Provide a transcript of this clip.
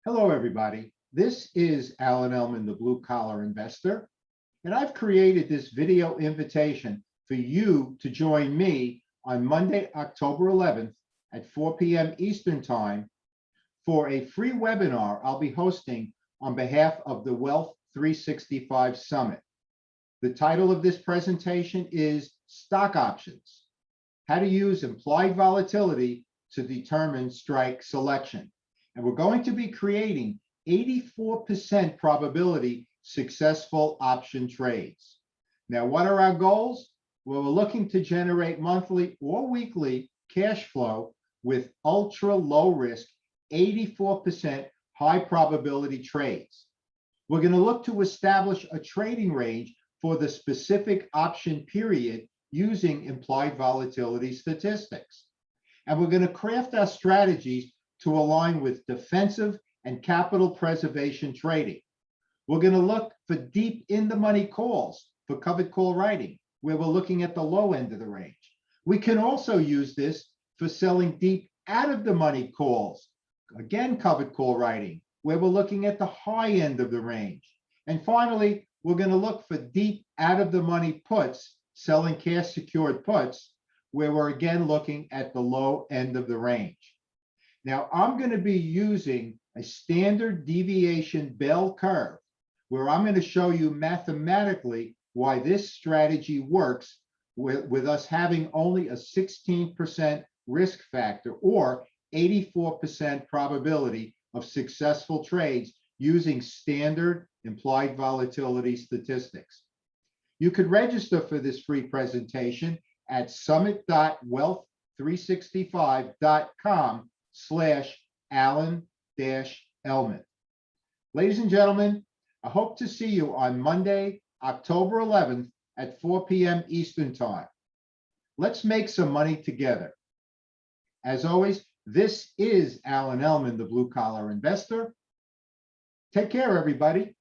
Hello, everybody. This is Alan Ellman, the Blue Collar Investor, and I've created this video invitation for you to join me on Monday, October 11th at 4 p.m. Eastern Time for a free webinar I'll be hosting on behalf of the Wealth 365 Summit. The title of this presentation is Stock Options: How to Use Implied Volatility to Determine Strike Selection. And we're going to be creating 84% probability successful option trades. Now, what are our goals? Well, we're looking to generate monthly or weekly cash flow with ultra low risk, 84% high probability trades. We're going to look to establish a trading range for the specific option period using implied volatility statistics. And we're going to craft our strategies to align with defensive and capital preservation trading. We're going to look for deep in the money calls for covered call writing, where we're looking at the low end of the range. We can also use this for selling deep out of the money calls, again, covered call writing, where we're looking at the high end of the range. And finally, we're going to look for deep out of the money puts, selling cash secured puts, where we're again looking at the low end of the range. Now, I'm going to be using a standard deviation bell curve where I'm going to show you mathematically why this strategy works with us having only a 16% risk factor or 84% probability of successful trades using standard implied volatility statistics. You could register for this free presentation at summit.wealth365.com/Alan-Ellman. Ladies and gentlemen, I hope to see you on Monday, October 11th at 4 p.m. Eastern Time. Let's make some money together. As always, this is Alan Ellman, the Blue Collar Investor. Take care, everybody.